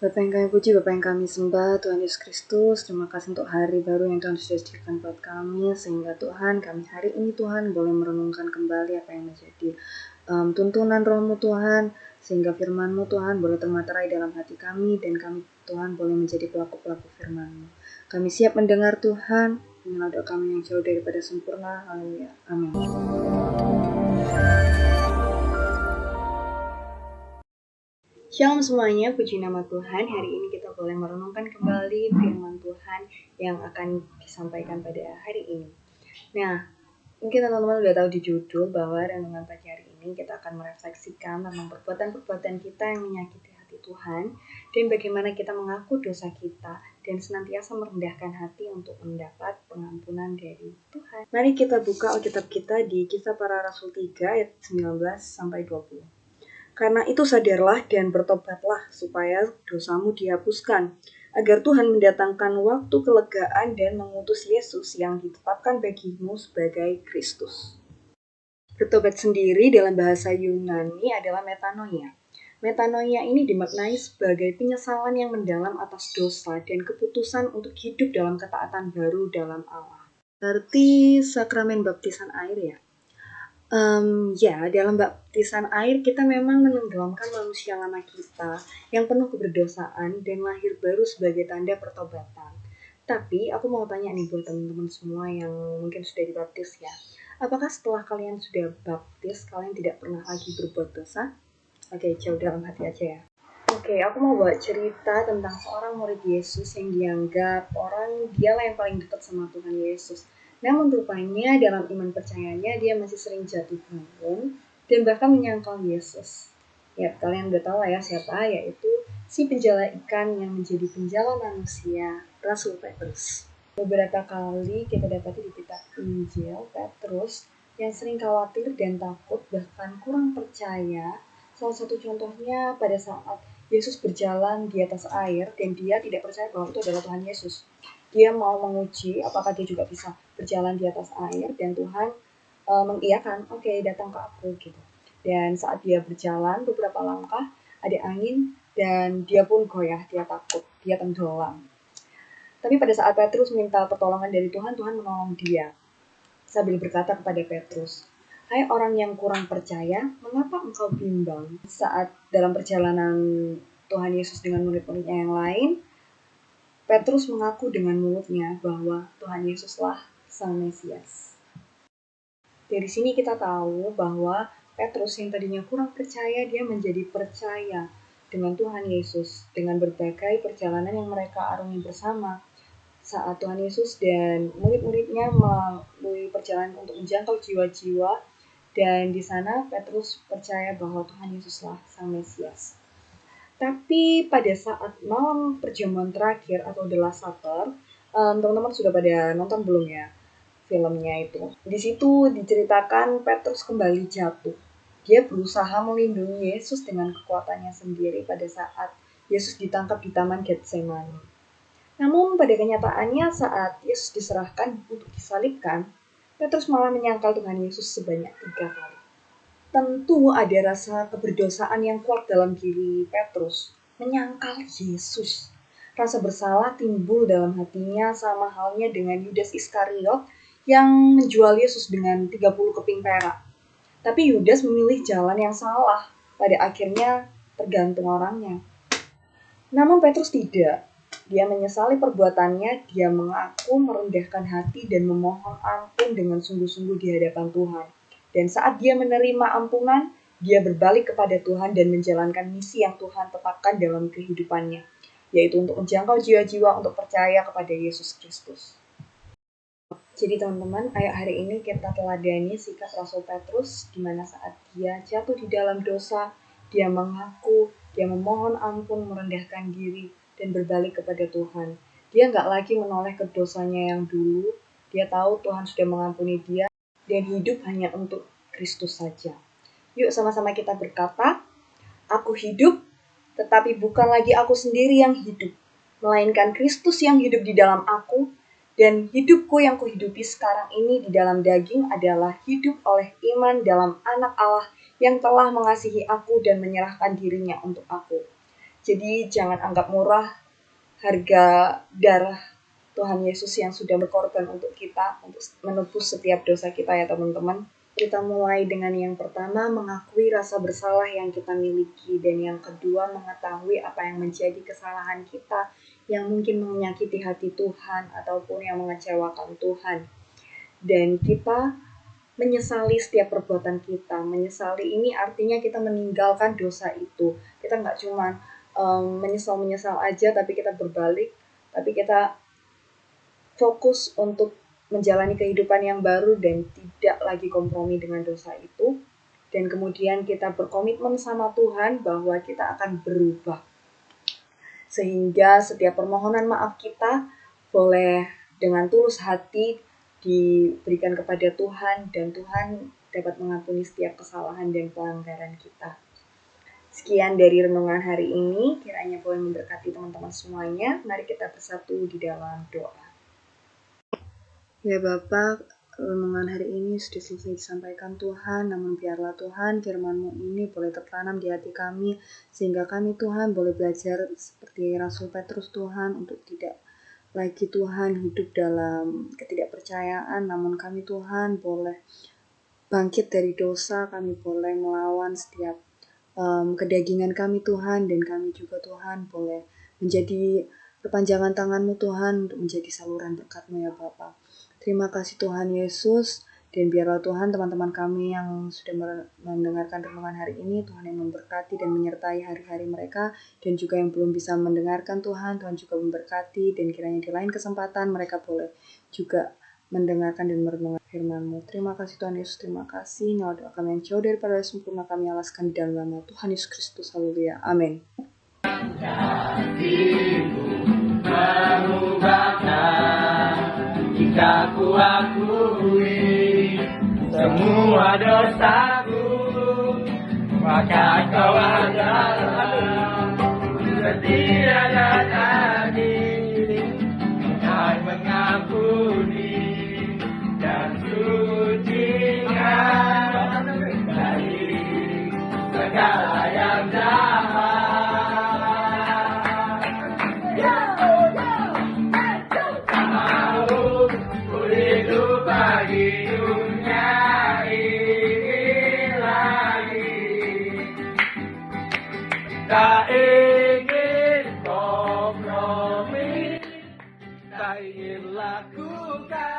Bapa yang kami puji, Bapa yang kami sembah, Tuhan Yesus Kristus, terima kasih untuk hari baru yang Tuhan sudah sediakan buat kami, sehingga Tuhan, kami hari ini Tuhan boleh merenungkan kembali apa yang menjadi tuntunan Roh-Mu Tuhan, sehingga firman-Mu Tuhan boleh termaterai dalam hati kami, dan kami Tuhan boleh menjadi pelaku-pelaku firman-Mu. Kami siap mendengar Tuhan, inilah doa kami yang jauh daripada sempurna, haleluya, amin. Shalom semuanya, puji nama Tuhan. Hari ini kita boleh merenungkan kembali firman Tuhan yang akan disampaikan pada hari ini. Nah, mungkin teman-teman udah tahu di judul bahwa renungan pagi hari ini kita akan merefleksikan tentang perbuatan-perbuatan kita yang menyakiti hati Tuhan dan bagaimana kita mengaku dosa kita dan senantiasa merendahkan hati untuk mendapat pengampunan dari Tuhan. Mari kita buka Alkitab kita di Kisah Para Rasul 3 ayat 19-20. Karena itu sadarlah dan bertobatlah supaya dosamu dihapuskan, agar Tuhan mendatangkan waktu kelegaan dan mengutus Yesus yang ditetapkan bagimu sebagai Kristus. Bertobat sendiri dalam bahasa Yunani adalah metanoia. Metanoia ini dimaknai sebagai penyesalan yang mendalam atas dosa dan keputusan untuk hidup dalam ketaatan baru dalam Allah. Berarti sakramen baptisan air ya. Dalam baptisan air kita memang menenggelamkan manusia lama kita yang penuh keberdosaan dan lahir baru sebagai tanda pertobatan. Tapi aku mau tanya nih buat teman-teman semua yang mungkin sudah dibaptis ya. Apakah setelah kalian sudah baptis, kalian tidak pernah lagi berbuat dosa? Oke, jauh dalam hati aja ya. Oke, aku mau buat cerita tentang seorang murid Yesus yang dianggap dialah yang paling dekat sama Tuhan Yesus. Namun rupanya dalam iman percayanya dia masih sering jatuh bangun dan bahkan menyangkal Yesus. Ya, kalian udah tahu lah ya siapa, yaitu si penjala ikan yang menjadi penjala manusia, Rasul Petrus. Beberapa kali kita dapati di kitab Injil, Petrus yang sering khawatir dan takut bahkan kurang percaya. Salah satu contohnya pada saat Yesus berjalan di atas air dan dia tidak percaya bahwa itu adalah Tuhan Yesus. Dia mau menguji apakah dia juga bisa berjalan di atas air dan Tuhan mengiyakan, oke, datang ke aku gitu. Dan saat dia berjalan beberapa langkah ada angin dan dia pun goyah, dia takut, dia tenggelam. Tapi pada saat Petrus minta pertolongan dari Tuhan, Tuhan menolong dia sambil berkata kepada Petrus, "Hai orang yang kurang percaya, mengapa engkau bimbang?" Saat dalam perjalanan Tuhan Yesus dengan murid-muridnya yang lain, Petrus mengaku dengan mulutnya bahwa Tuhan Yesuslah Sang Mesias. Dari sini kita tahu bahwa Petrus yang tadinya kurang percaya, dia menjadi percaya dengan Tuhan Yesus, dengan berbagai perjalanan yang mereka arungi bersama. Saat Tuhan Yesus dan murid-muridnya melalui perjalanan untuk menjangkau jiwa-jiwa, dan di sana Petrus percaya bahwa Tuhan Yesuslah Sang Mesias. Tapi pada saat malam perjamuan terakhir atau The Last Supper, teman-teman sudah pada nonton belum ya filmnya itu? Di situ diceritakan Petrus kembali jatuh. Dia berusaha melindungi Yesus dengan kekuatannya sendiri pada saat Yesus ditangkap di Taman Getsemani. Namun pada kenyataannya saat Yesus diserahkan untuk disalibkan, Petrus malah menyangkal Tuhan Yesus sebanyak 3 kali. Tentu ada rasa keberdosaan yang kuat dalam diri Petrus, menyangkal Yesus. Rasa bersalah timbul dalam hatinya sama halnya dengan Yudas Iskariot yang menjual Yesus dengan 30 keping perak. Tapi Yudas memilih jalan yang salah, pada akhirnya tergantung orangnya. Namun Petrus tidak. Dia menyesali perbuatannya, dia mengaku merendahkan hati dan memohon ampun dengan sungguh-sungguh di hadapan Tuhan. Dan saat dia menerima ampunan, dia berbalik kepada Tuhan dan menjalankan misi yang Tuhan tetapkan dalam kehidupannya, yaitu untuk menjangkau jiwa-jiwa untuk percaya kepada Yesus Kristus. Jadi teman-teman, ayo hari ini kita teladani sikap Rasul Petrus, di mana saat dia jatuh di dalam dosa, dia mengaku, dia memohon ampun, merendahkan diri, dan berbalik kepada Tuhan. Dia nggak lagi menoleh ke dosanya yang dulu, dia tahu Tuhan sudah mengampuni dia, dan hidup hanya untuk Kristus saja. Yuk sama-sama kita berkata, "Aku hidup, tetapi bukan lagi aku sendiri yang hidup, melainkan Kristus yang hidup di dalam aku, dan hidupku yang kuhidupi sekarang ini di dalam daging adalah hidup oleh iman dalam Anak Allah yang telah mengasihi aku dan menyerahkan dirinya untuk aku. Jadi jangan anggap murah harga darah Tuhan Yesus yang sudah berkorban untuk kita, untuk menebus setiap dosa kita ya teman-teman. Kita mulai dengan yang pertama, mengakui rasa bersalah yang kita miliki. Dan yang kedua, mengetahui apa yang menjadi kesalahan kita yang mungkin menyakiti hati Tuhan ataupun yang mengecewakan Tuhan. Dan kita menyesali setiap perbuatan kita. Menyesali ini artinya kita meninggalkan dosa itu. Kita nggak cuma menyesal aja, tapi kita berbalik, tapi kita fokus untuk menjalani kehidupan yang baru dan tidak lagi kompromi dengan dosa itu. Dan kemudian kita berkomitmen sama Tuhan bahwa kita akan berubah. Sehingga setiap permohonan maaf kita boleh dengan tulus hati diberikan kepada Tuhan, dan Tuhan dapat mengampuni setiap kesalahan dan pelanggaran kita. Sekian dari renungan hari ini, kiranya boleh memberkati teman-teman semuanya. Mari kita bersatu di dalam doa. Ya Bapak, renungan hari ini sudah selesai disampaikan Tuhan, namun biarlah Tuhan firman-Mu ini boleh tertanam di hati kami, sehingga kami Tuhan boleh belajar seperti Rasul Petrus Tuhan, untuk tidak lagi Tuhan hidup dalam ketidakpercayaan, namun kami Tuhan boleh bangkit dari dosa, kami boleh melawan setiap kedagingan kami Tuhan, dan kami juga Tuhan boleh menjadi perpanjangan tangan-Mu Tuhan untuk menjadi saluran berkat-Mu ya Bapa. Terima kasih Tuhan Yesus, dan biarlah Tuhan teman-teman kami yang sudah mendengarkan renungan hari ini, Tuhan yang memberkati dan menyertai hari-hari mereka, dan juga yang belum bisa mendengarkan Tuhan juga memberkati, dan kiranya di lain kesempatan mereka boleh juga mendengarkan dan merenungkan firman-Mu. Terima kasih Tuhan Yesus, terima kasih. Nyawa doa kami yang jauh daripada sempurna kami alaskan di dalam nama Tuhan Yesus Kristus. Haleluya. Amin. Jika ku akui semua dosaku, maka Kau adalah setia dan adil, Kau mengampuni dan sucikan dari segala yang jahat. Hidup bagi dunia ini lagi, tak ingin kompromi, tak ingin lakukan